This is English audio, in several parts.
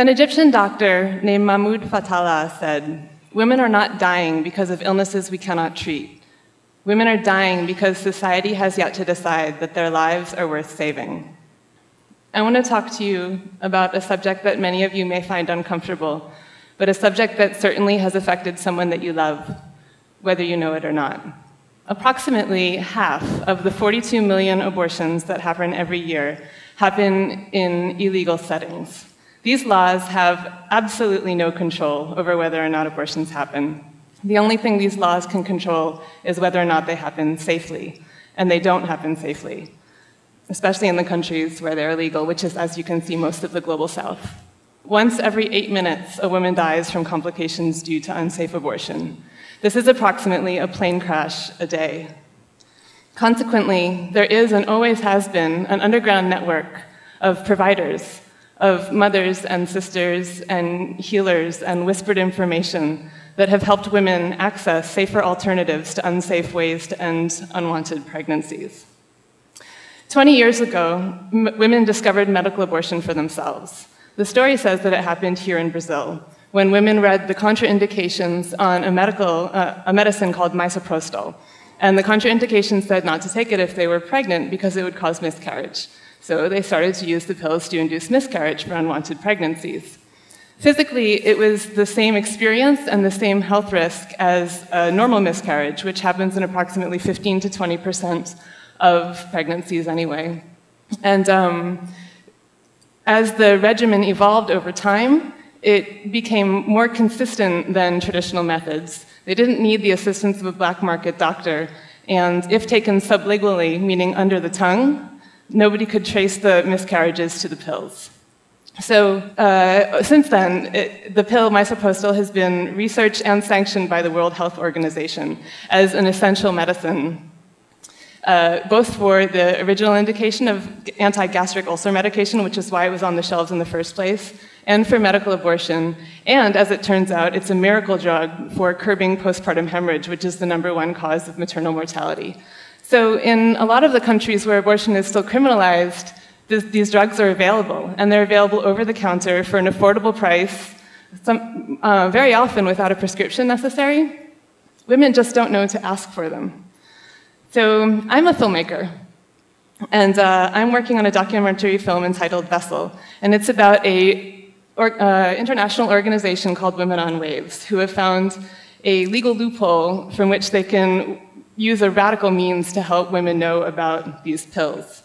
An Egyptian doctor named Mahmoud Fatala said, "Women are not dying because of illnesses we cannot treat. Women are dying because society has yet to decide that their lives are worth saving." I want to talk to you about a subject that many of you may find uncomfortable, but a subject that certainly has affected someone that you love, whether you know it or not. Approximately half of the 42 million abortions that happen every year happen in illegal settings. These laws have absolutely no control over whether or not abortions happen. The only thing these laws can control is whether or not they happen safely, and they don't happen safely, especially in the countries where they're illegal, which is, as you can see, most of the global south. Once every 8 minutes, a woman dies from complications due to unsafe abortion. This is approximately a plane crash a day. Consequently, there is and always has been an underground network of providers, of mothers and sisters and healers and whispered information that have helped women access safer alternatives to unsafe ways to end unwanted pregnancies. 20 years ago, women discovered medical abortion for themselves. The story says that it happened here in Brazil, when women read the contraindications on a medicine called misoprostol. And the contraindications said not to take it if they were pregnant because it would cause miscarriage. So they started to use the pills to induce miscarriage for unwanted pregnancies. Physically, it was the same experience and the same health risk as a normal miscarriage, which happens in approximately 15 to 20% of pregnancies anyway. And as the regimen evolved over time, it became more consistent than traditional methods. They didn't need the assistance of a black market doctor, and if taken sublingually, meaning under the tongue, nobody could trace the miscarriages to the pills. So since then, the pill misoprostol has been researched and sanctioned by the World Health Organization as an essential medicine, both for the original indication of anti-gastric ulcer medication, which is why it was on the shelves in the first place, and for medical abortion. And as it turns out, it's a miracle drug for curbing postpartum hemorrhage, which is the #1 cause of maternal mortality. So in a lot of the countries where abortion is still criminalized, these drugs are available, and they're available over the counter for an affordable price, very often without a prescription necessary. Women just don't know to ask for them. So I'm a filmmaker, and I'm working on a documentary film entitled Vessel, and it's about an international organization called Women on Waves, who have found a legal loophole from which they can use a radical means to help women know about these pills.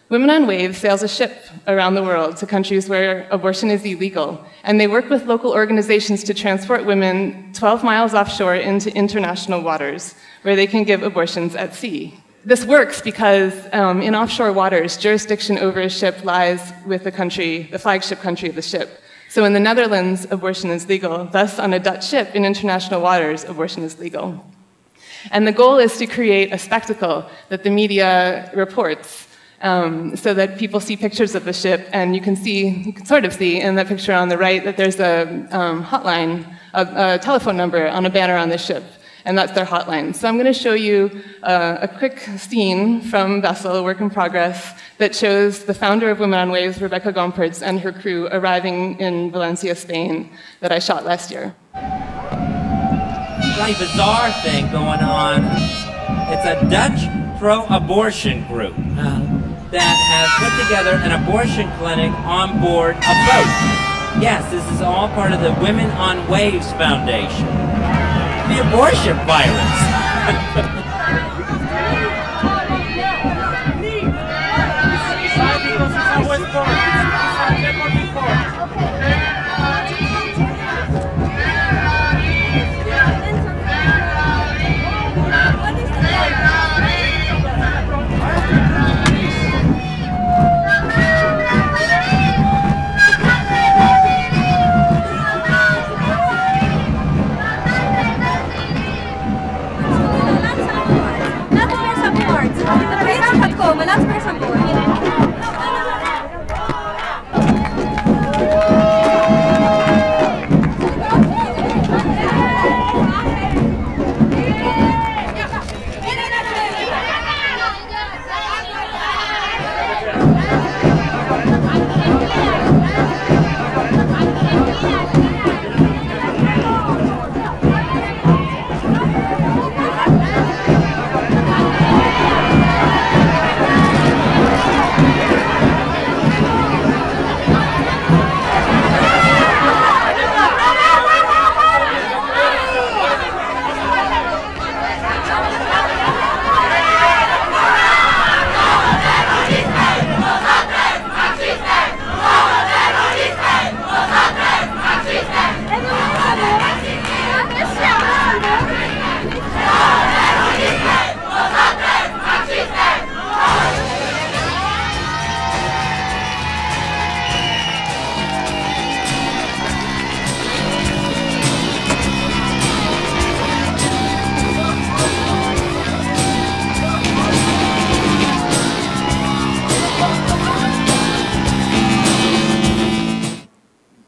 Women on Waves sails a ship around the world to countries where abortion is illegal, and they work with local organizations to transport women 12 miles offshore into international waters, where they can give abortions at sea. This works because in offshore waters, jurisdiction over a ship lies with the country, the flagship country of the ship. So in the Netherlands, abortion is legal. Thus, on a Dutch ship in international waters, abortion is legal. And the goal is to create a spectacle that the media reports, so that people see pictures of the ship, and you can sort of see in that picture on the right that there's a hotline, a telephone number on a banner on the ship, and that's their hotline. So I'm going to show you a quick scene from Vessel, a work in progress, that shows the founder of Women on Waves, Rebecca Gompertz, and her crew arriving in Valencia, Spain, that I shot last year. Really bizarre thing going on. It's a Dutch pro-abortion group that has put together an abortion clinic on board a boat. Yes, this is all part of the Women on Waves Foundation. The abortion virus.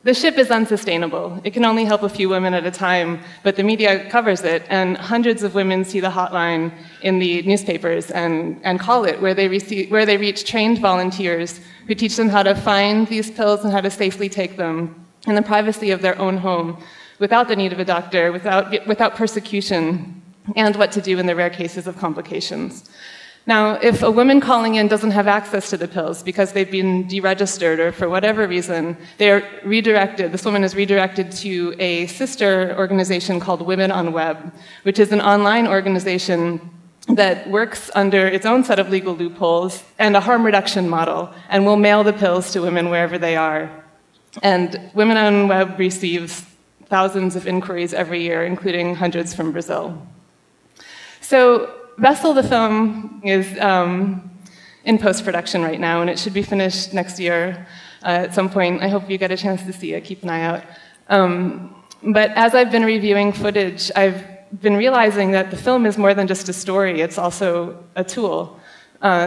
The ship is unsustainable. It can only help a few women at a time, but the media covers it, and hundreds of women see the hotline in the newspapers and call it, where they reach trained volunteers who teach them how to find these pills and how to safely take them in the privacy of their own home, without the need of a doctor, without persecution, and what to do in the rare cases of complications. Now, if a woman calling in doesn't have access to the pills because they've been deregistered or for whatever reason, they're redirected. This woman is redirected to a sister organization called Women on Web, which is an online organization that works under its own set of legal loopholes and a harm reduction model, and will mail the pills to women wherever they are. And Women on Web receives thousands of inquiries every year, including hundreds from Brazil. So Vessel, the film, is in post-production right now, and it should be finished next year at some point. I hope you get a chance to see it. Keep an eye out. But as I've been reviewing footage, I've been realizing that the film is more than just a story. It's also a tool.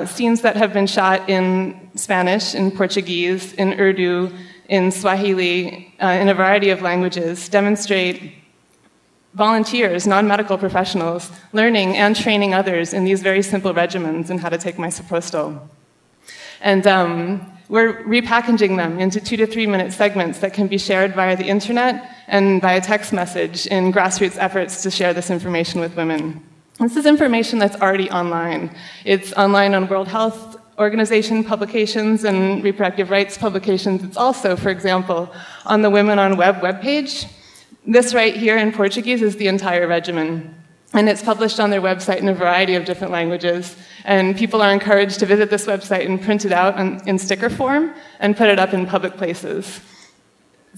Scenes that have been shot in Spanish, in Portuguese, in Urdu, in Swahili, in a variety of languages, demonstrate volunteers, non-medical professionals, learning and training others in these very simple regimens and how to take misoprostol. And we're repackaging them into 2 to 3 minute segments that can be shared via the internet and via text message in grassroots efforts to share this information with women. This is information that's already online. It's online on World Health Organization publications and reproductive rights publications. It's also, for example, on the Women on Web webpage. This right here in Portuguese is the entire regimen, and it's published on their website in a variety of different languages, and people are encouraged to visit this website and print it out in sticker form and put it up in public places.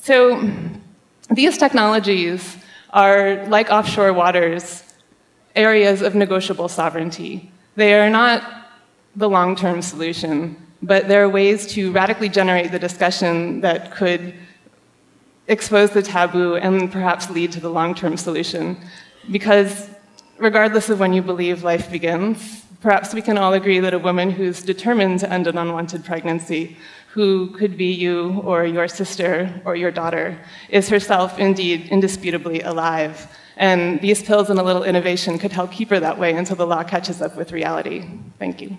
So these technologies are, like offshore waters, areas of negotiable sovereignty. They are not the long-term solution, but they're ways to radically generate the discussion that could expose the taboo and perhaps lead to the long-term solution. Because regardless of when you believe life begins, perhaps we can all agree that a woman who's determined to end an unwanted pregnancy, who could be you or your sister or your daughter, is herself indeed indisputably alive. And these pills and a little innovation could help keep her that way until the law catches up with reality. Thank you.